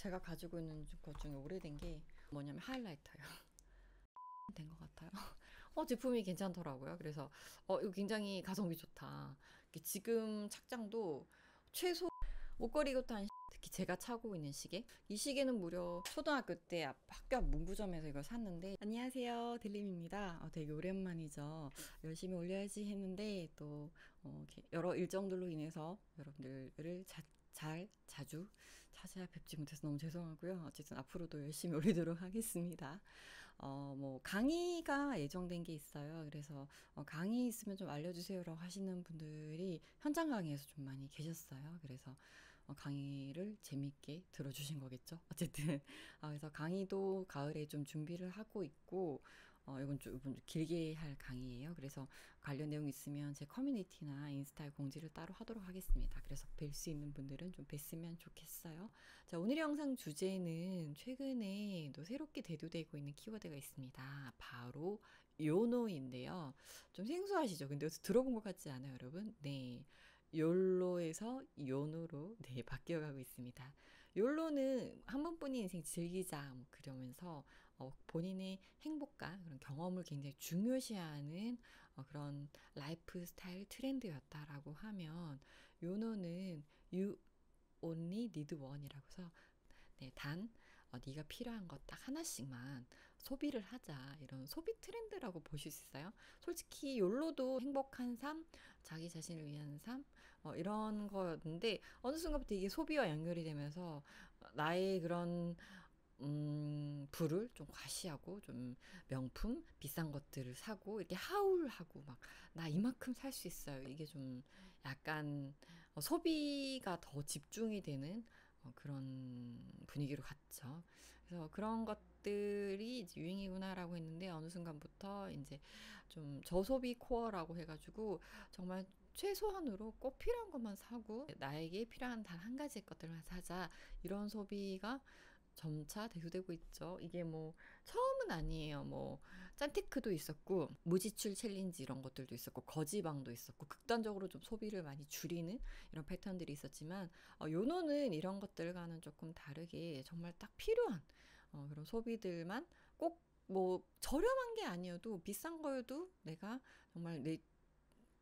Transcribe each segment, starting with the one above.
제가 가지고 있는 것 중에 오래된 게 뭐냐면 하이라이터요. 된 것 같아요. 제품이 괜찮더라고요. 그래서 이거 굉장히 가성비 좋다. 지금 착장도 최소 목걸이부터 한 특히 제가 차고 있는 시계, 이 시계는 무려 초등학교 때 학교 앞 문구점에서 이걸 샀는데, 안녕하세요, 딜림입니다. 되게 오랜만이죠. 열심히 올려야지 했는데 또 이렇게 여러 일정들로 인해서 여러분들을 자주 찾아뵙지 못해서 너무 죄송하고요. 어쨌든 앞으로도 열심히 올리도록 하겠습니다. 뭐 강의가 예정된 게 있어요. 그래서 강의 있으면 좀 알려주세요라고 하시는 분들이 현장 강의에서 좀 많이 계셨어요. 그래서 강의를 재밌게 들어주신 거겠죠. 어쨌든 그래서 강의도 가을에 좀 준비를 하고 있고, 이건 좀 길게 할 강의예요. 그래서 관련 내용 있으면 제 커뮤니티나 인스타에 공지를 따로 하도록 하겠습니다. 그래서 뵐 수 있는 분들은 좀 뵀으면 좋겠어요. 자, 오늘 영상 주제는 최근에 또 새롭게 대두되고 있는 키워드가 있습니다. 바로 요노인데요. 좀 생소하시죠? 근데 여기서 들어본 것 같지 않아요, 여러분? 네. 욜로에서 요노로 바뀌어가고 있습니다. 욜로는 한 번뿐인 인생 즐기자 뭐 그러면서 본인의 행복과 그런 경험을 굉장히 중요시하는 그런 라이프 스타일 트렌드였다라고 하면, 요노는 You Only Need One이라고 해서 네가 필요한 것 딱 하나씩만 소비를 하자, 이런 소비 트렌드라고 보실 수 있어요. 솔직히 욜로도 행복한 삶, 자기 자신을 위한 삶, 이런 거였는데 어느 순간부터 이게 소비와 연결이 되면서 나의 그런 부를 좀 과시하고 좀 명품 비싼 것들을 사고 이렇게 하울하고 막 나 이만큼 살 수 있어요. 이게 좀 약간 소비가 더 집중이 되는 그런 분위기로 갔죠. 그래서 그런 것들이 이제 유행이구나라고 했는데 어느 순간부터 이제 좀 저소비 코어라고 해가지고 정말 최소한으로 꼭 필요한 것만 사고 나에게 필요한 단 한 가지 것들만 사자, 이런 소비가 점차 대두되고 있죠. 이게 뭐 처음은 아니에요. 뭐 짠테크도 있었고 무지출 챌린지 이런 것들도 있었고 거지방도 있었고 극단적으로 좀 소비를 많이 줄이는 이런 패턴들이 있었지만, 요노는 이런 것들과는 조금 다르게 정말 딱 필요한 그런 소비들만, 꼭 뭐 저렴한 게 아니어도 비싼 거여도 내가 정말 내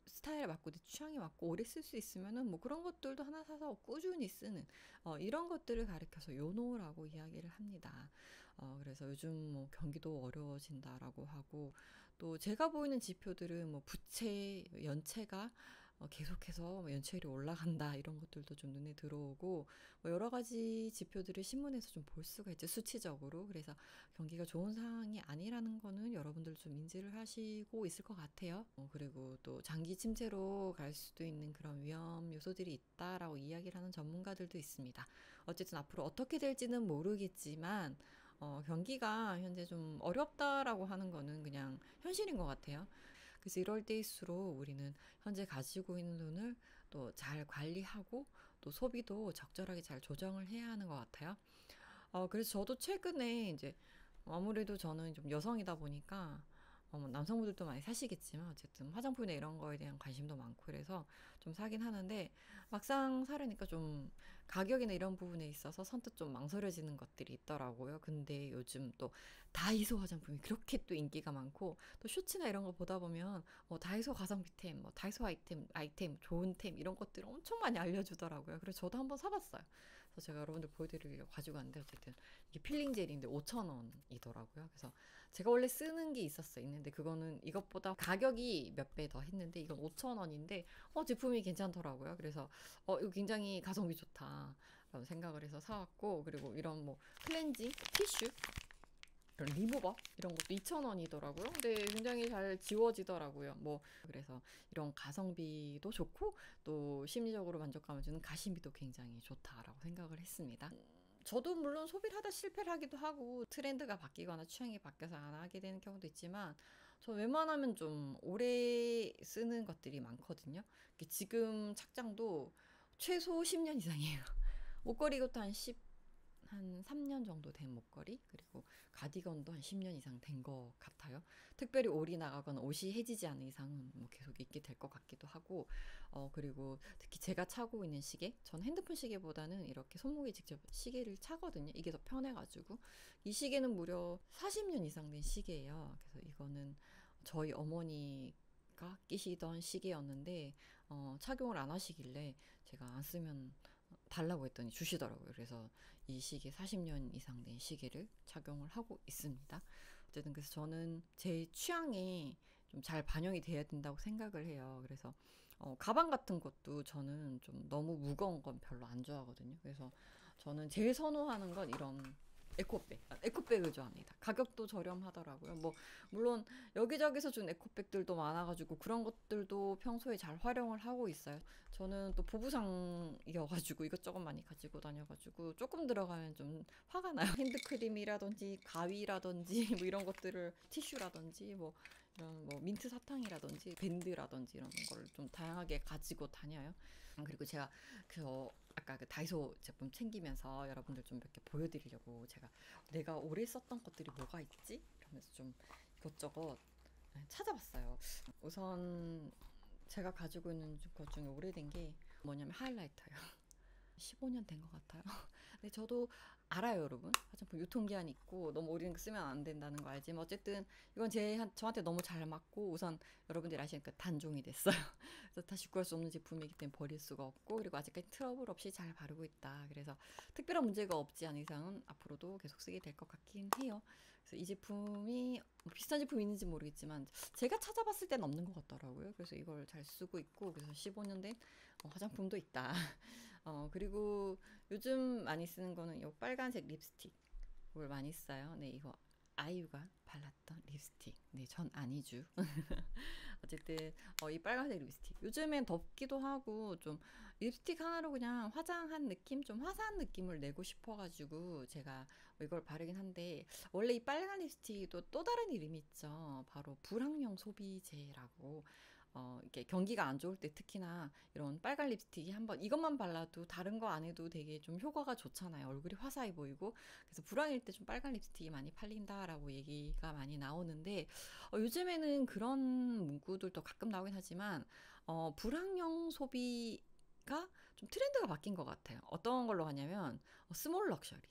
스타일에 맞고 내 취향에 맞고 오래 쓸 수 있으면은 뭐 그런 것들도 하나 사서 꾸준히 쓰는 이런 것들을 가리켜서 요노라고 이야기를 합니다. 그래서 요즘 뭐 경기도 어려워진다라고 하고, 또 제가 보이는 지표들은 뭐 부채 연체가 계속해서 뭐 연체율이 올라간다, 이런 것들도 좀 눈에 들어오고, 뭐 여러 가지 지표들을 신문에서 좀 볼 수가 있죠, 수치적으로. 그래서 경기가 좋은 상황이 아니라는 거는 여러분들 좀 인지를 하시고 있을 것 같아요. 그리고 또 장기 침체로 갈 수도 있는 그런 위험 요소들이 있다라고 이야기를 하는 전문가들도 있습니다. 어쨌든 앞으로 어떻게 될지는 모르겠지만 경기가 현재 좀 어렵다라고 하는 거는 그냥 현실인 것 같아요. 그래서 이럴 때일수록 우리는 현재 가지고 있는 돈을 또 잘 관리하고 또 소비도 적절하게 잘 조정을 해야 하는 것 같아요. 그래서 저도 최근에 이제 아무래도 저는 좀 여성이다 보니까 뭐 남성분들도 많이 사시겠지만 어쨌든 화장품이나 이런 거에 대한 관심도 많고 그래서 좀 사긴 하는데, 막상 사려니까 좀 가격이나 이런 부분에 있어서 선뜻 좀 망설여지는 것들이 있더라고요. 근데 요즘 또 다이소 화장품이 그렇게 또 인기가 많고, 또 쇼츠나 이런 거 보다 보면 다이소 가성비템, 뭐 다이소 아이템 좋은 템 이런 것들 엄청 많이 알려주더라고요. 그래서 저도 한번 사봤어요. 그래서 제가 여러분들 보여드리려고 가지고 왔는데, 어쨌든 이게 필링 젤인데 5,000원이더라고요. 그래서 제가 원래 쓰는 게 있는데 그거는 이것보다 가격이 몇 배 더 했는데 이건 5,000원인데 제품이 괜찮더라고요. 그래서 이거 굉장히 가성비 좋다 라고 생각을 해서 사왔고, 그리고 이런 뭐 클렌징 티슈, 이런 리무버 이런 것도 2,000원이더라고요. 근데 굉장히 잘 지워지더라고요. 뭐 그래서 이런 가성비도 좋고 또 심리적으로 만족감을 주는 가심비도 굉장히 좋다라고 생각을 했습니다. 저도 물론 소비를 하다 실패를 하기도 하고 트렌드가 바뀌거나 취향이 바뀌어서 안 하게 되는 경우도 있지만, 저 웬만하면 좀 오래 쓰는 것들이 많거든요. 지금 착장도 최소 10년 이상이에요. 목걸이부터 한 한 3년 정도 된 목걸이, 그리고 가디건도 한 10년 이상 된 것 같아요. 특별히 올이 나가거나 옷이 해지지 않는 이상은 뭐 계속 있게 될 것 같기도 하고, 그리고 특히 제가 차고 있는 시계, 전 핸드폰 시계보다는 이렇게 손목에 직접 시계를 차거든요. 이게 더 편해가지고. 이 시계는 무려 40년 이상 된 시계예요. 그래서 이거는 저희 어머니가 끼시던 시계였는데, 착용을 안 하시길래 제가 안 쓰면 달라고 했더니 주시더라고요. 그래서 이 시계 40년 이상 된 시계를 착용을 하고 있습니다. 어쨌든 그래서 저는 제 취향에 좀 잘 반영이 돼야 된다고 생각을 해요. 그래서 가방 같은 것도 저는 좀 너무 무거운 건 별로 안 좋아하거든요. 그래서 저는 제일 선호하는 건 이런 에코백을 좋아합니다. 가격도 저렴하더라고요. 뭐 물론 여기저기서 준 에코백들도 많아가지고 그런 것들도 평소에 잘 활용을 하고 있어요. 저는 또 보부상이어가지고 이것저것 많이 가지고 다녀가지고 조금 들어가면 좀 화가 나요. 핸드크림이라든지 가위라든지 뭐 이런 것들을, 티슈라든지 뭐 이런 뭐 민트 사탕이라든지 밴드라든지 이런 걸 좀 다양하게 가지고 다녀요. 그리고 제가 아까 그 다이소 제품 챙기면서 여러분들 좀 몇 개 보여드리려고 제가 내가 오래 썼던 것들이 뭐가 있지? 이러면서 좀 이것저것 찾아봤어요. 우선 제가 가지고 있는 것 중에 오래된 게 뭐냐면 하이라이터예요. 15년 된 것 같아요. 근데 저도 알아요, 여러분. 화장품 유통기한 있고 너무 오래 쓰면 안 된다는 거 알지만 어쨌든 이건 저한테 너무 잘 맞고 우선 여러분들이 아시니까 단종이 됐어요. 그래서 다시 구할 수 없는 제품이기 때문에 버릴 수가 없고, 그리고 아직까지 트러블 없이 잘 바르고 있다. 그래서 특별한 문제가 없지 않은 이상은 앞으로도 계속 쓰게 될 것 같긴 해요. 그래서 이 제품이 뭐 비슷한 제품이 있는지 모르겠지만 제가 찾아봤을 땐 없는 것 같더라고요. 그래서 이걸 잘 쓰고 있고, 그래서 15년 된 화장품도 있다. 그리고 요즘 많이 쓰는 거는 이 빨간색 립스틱. 이걸 많이 써요. 네, 이거 아이유가 발랐던 립스틱. 네, 전 아니죠. 어쨌든 이 빨간색 립스틱. 요즘엔 덥기도 하고 좀 립스틱 하나로 그냥 화장한 느낌, 좀 화사한 느낌을 내고 싶어가지고 제가 이걸 바르긴 한데, 원래 이 빨간 립스틱이 또 다른 이름이 있죠. 바로 불황용 소비제라고. 이렇게 경기가 안 좋을 때 특히나 이런 빨간 립스틱이 한번 이것만 발라도 다른 거 안 해도 되게 좀 효과가 좋잖아요. 얼굴이 화사해 보이고. 그래서 불황일 때 좀 빨간 립스틱이 많이 팔린다라고 얘기가 많이 나오는데, 요즘에는 그런 문구들도 가끔 나오긴 하지만 불황용 소비가 좀 트렌드가 바뀐 것 같아요. 어떤 걸로 하냐면 스몰 럭셔리.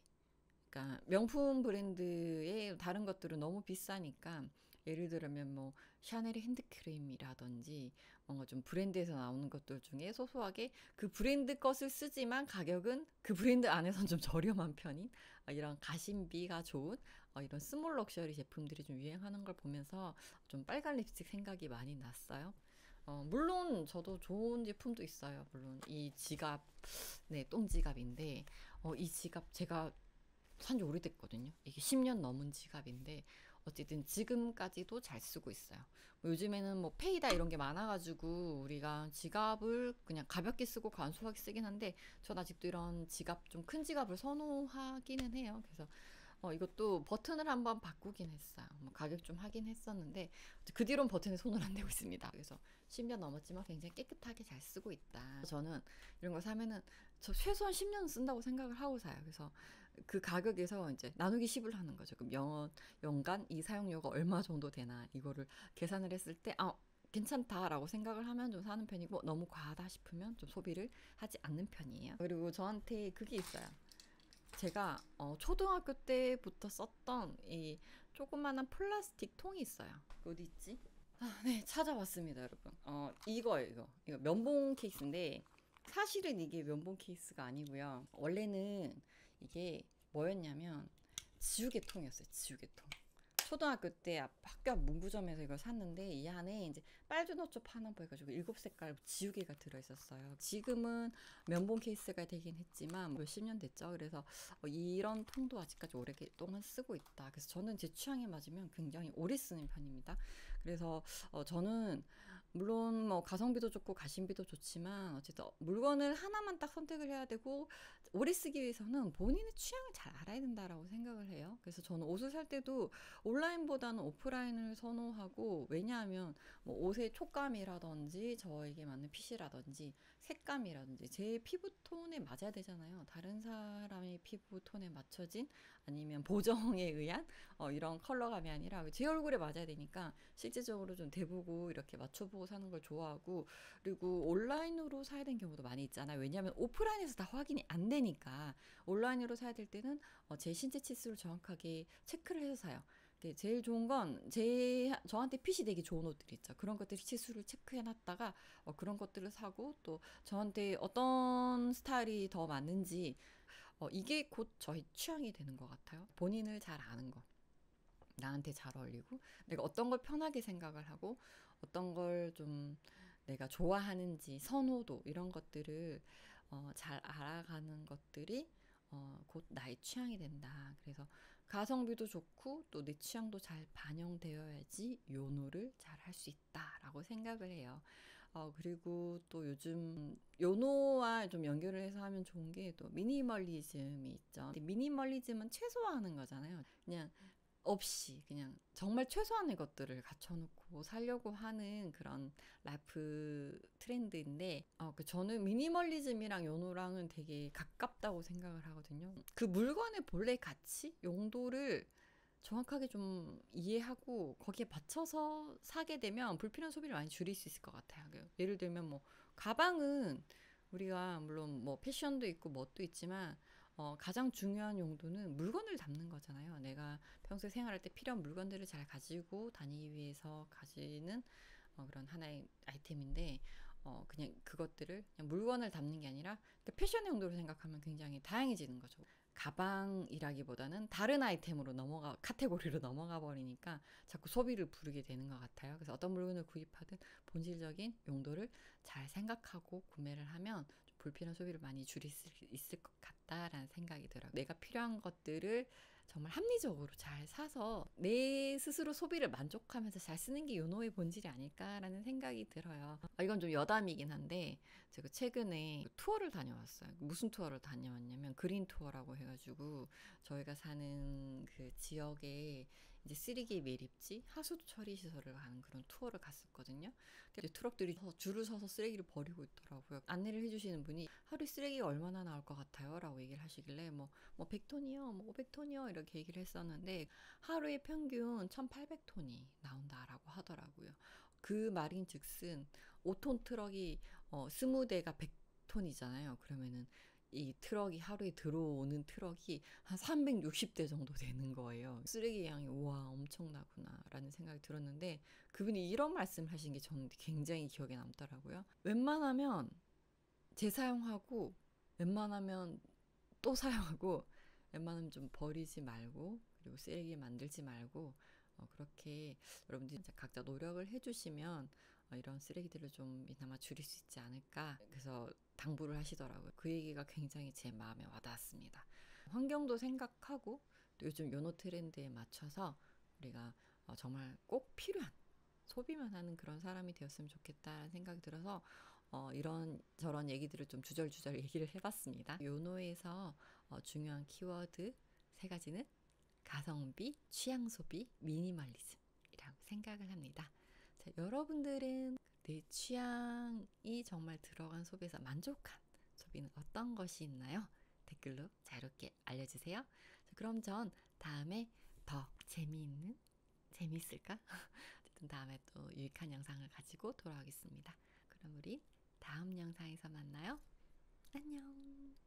그러니까 명품 브랜드의 다른 것들은 너무 비싸니까, 예를 들면 뭐 샤넬의 핸드크림이라든지 뭔가 좀 브랜드에서 나오는 것들 중에 소소하게 그 브랜드 것을 쓰지만 가격은 그 브랜드 안에선 좀 저렴한 편인 이런 가심비가 좋은 이런 스몰 럭셔리 제품들이 좀 유행하는 걸 보면서 좀 빨간 립스틱 생각이 많이 났어요. 물론 저도 좋은 제품도 있어요. 물론 이 지갑, 네, 똥지갑인데 이 지갑 제가 산지 오래됐거든요. 이게 10년 넘은 지갑인데 어쨌든 지금까지도 잘 쓰고 있어요. 뭐 요즘에는 뭐 페이다 이런 게 많아가지고 우리가 지갑을 그냥 가볍게 쓰고 간소하게 쓰긴 한데, 전 아직도 이런 지갑, 좀 큰 지갑을 선호하기는 해요. 그래서 이것도 버튼을 한번 바꾸긴 했어요. 뭐 가격 좀 하긴 했었는데 그 뒤로는 버튼에 손을 안 대고 있습니다. 그래서 10년 넘었지만 굉장히 깨끗하게 잘 쓰고 있다. 저는 이런 거 사면은 저 최소한 10년 쓴다고 생각을 하고 사요. 그래서 그 가격에서 이제 나누기 10을 하는 거죠. 그럼 연간 이 사용료가 얼마 정도 되나 이거를 계산을 했을 때 괜찮다라고 생각을 하면 좀 사는 편이고, 너무 과하다 싶으면 좀 소비를 하지 않는 편이에요. 그리고 저한테 그게 있어요. 제가 초등학교 때부터 썼던 이 조그마한 플라스틱 통이 있어요. 어디 있지? 네, 찾아봤습니다, 여러분. 이거예요, 이거 면봉 케이스인데 사실은 이게 면봉 케이스가 아니고요. 원래는 이게 뭐였냐면 지우개통이었어요. 지우개통. 초등학교 때 학교 앞 문구점에서 이걸 샀는데 이 안에 이제 빨주노초 파나보 해가지고 7색깔 지우개가 들어있었어요. 지금은 면봉 케이스가 되긴 했지만 몇십 년 됐죠. 그래서 이런 통도 아직까지 오랫동안 쓰고 있다. 그래서 저는 제 취향에 맞으면 굉장히 오래 쓰는 편입니다. 그래서 저는 물론 뭐 가성비도 좋고 가심비도 좋지만 어쨌든 물건을 하나만 딱 선택을 해야 되고 오래 쓰기 위해서는 본인의 취향을 잘 알아야 된다라고 생각을 해요. 그래서 저는 옷을 살 때도 온라인보다는 오프라인을 선호하고, 왜냐하면 뭐 옷의 촉감이라든지 저에게 맞는 핏이라든지 색감이라든지 제 피부톤에 맞아야 되잖아요. 다른 사람의 피부톤에 맞춰진 아니면 보정에 의한 이런 컬러감이 아니라 제 얼굴에 맞아야 되니까 실제적으로 좀 대보고 이렇게 맞춰보고 사는 걸 좋아하고, 그리고 온라인으로 사야 되는 경우도 많이 있잖아요. 왜냐하면 오프라인에서 다 확인이 안 되니까 온라인으로 사야 될 때는 제 신체 치수를 정확하게 체크를 해서 사요. 제일 좋은 건 저한테 핏이 되게 좋은 옷들 있죠. 그런 것들 치수를 체크해 놨다가 그런 것들을 사고, 또 저한테 어떤 스타일이 더 맞는지 이게 곧 저희 취향이 되는 것 같아요. 본인을 잘 아는 거, 나한테 잘 어울리고 내가 어떤 걸 편하게 생각을 하고 어떤 걸 좀 내가 좋아하는지 선호도 이런 것들을 잘 알아가는 것들이 곧 나의 취향이 된다. 그래서 가성비도 좋고 또 내 취향도 잘 반영되어야지 요노를 잘 할 수 있다라고 생각을 해요. 그리고 또 요즘 요노와 좀 연결을 해서 하면 좋은 게 또 미니멀리즘이 있죠. 근데 미니멀리즘은 최소화하는 거잖아요. 그냥 없이 그냥 정말 최소한의 것들을 갖춰놓고 살려고 하는 그런 라이프 트렌드인데, 저는 미니멀리즘이랑 요노랑은 되게 가깝다고 생각을 하거든요. 그 물건의 본래 가치, 용도를 정확하게 좀 이해하고 거기에 맞춰서 사게 되면 불필요한 소비를 많이 줄일 수 있을 것 같아요. 예를 들면 뭐 가방은 우리가 물론 뭐 패션도 있고 뭣도 있지만 가장 중요한 용도는 물건을 담는 거잖아요. 내가 평소에 생활할 때 필요한 물건들을 잘 가지고 다니기 위해서 가지는 그런 하나의 아이템인데, 그냥 그것들을 그냥 물건을 담는 게 아니라 패션의 용도로 생각하면 굉장히 다양해지는 거죠. 가방이라기보다는 다른 아이템으로 카테고리로 넘어가 버리니까 자꾸 소비를 부르게 되는 것 같아요. 그래서 어떤 물건을 구입하든 본질적인 용도를 잘 생각하고 구매를 하면 좀 불필요한 소비를 많이 줄일 수 있을 것 같다라는 생각이 들어요. 내가 필요한 것들을 정말 합리적으로 잘 사서 내 스스로 소비를 만족하면서 잘 쓰는 게 요노의 본질이 아닐까라는 생각이 들어요. 이건 좀 여담이긴 한데 제가 최근에 투어를 다녀왔어요. 무슨 투어를 다녀왔냐면 그린 투어라고 해가지고 저희가 사는 그 지역에 이제 쓰레기 매립지, 하수도 처리 시설을 가는 그런 투어를 갔었거든요. 근데 트럭들이 줄을 서서 쓰레기를 버리고 있더라고요. 안내를 해주시는 분이 하루에 쓰레기가 얼마나 나올 것 같아요? 라고 얘기를 하시길래 뭐 100톤이요, 뭐 500톤이요 이렇게 얘기를 했었는데 하루에 평균 1800톤이 나온다라고 하더라고요. 그 말인 즉슨 5톤 트럭이 20대가 100톤이잖아요. 그러면은 이 트럭이 하루에 들어오는 트럭이 한 360대 정도 되는 거예요. 쓰레기 양이 우와 엄청나구나 라는 생각이 들었는데, 그분이 이런 말씀을 하신 게 저는 굉장히 기억에 남더라고요. 웬만하면 재사용하고 웬만하면 또 사용하고 웬만하면 좀 버리지 말고 그리고 쓰레기 만들지 말고 그렇게 여러분들이 각자 노력을 해주시면 이런 쓰레기들을 좀 이나마 줄일 수 있지 않을까, 그래서 당부를 하시더라고요. 그 얘기가 굉장히 제 마음에 와닿았습니다. 환경도 생각하고 또 요즘 요노 트렌드에 맞춰서 우리가 정말 꼭 필요한 소비만 하는 그런 사람이 되었으면 좋겠다는 생각이 들어서 이런 저런 얘기들을 좀 주절주절 얘기를 해봤습니다. 요노에서 중요한 키워드 세 가지는 가성비, 취향 소비, 미니멀리즘이라고 생각을 합니다. 자, 여러분들은 내 취향이 정말 들어간 소비에서 만족한 소비는 어떤 것이 있나요? 댓글로 자유롭게 알려주세요. 자, 그럼 전 다음에 더 재미있을까? 어쨌든 다음에 또 유익한 영상을 가지고 돌아오겠습니다. 그럼 우리 다음 영상에서 만나요. 안녕.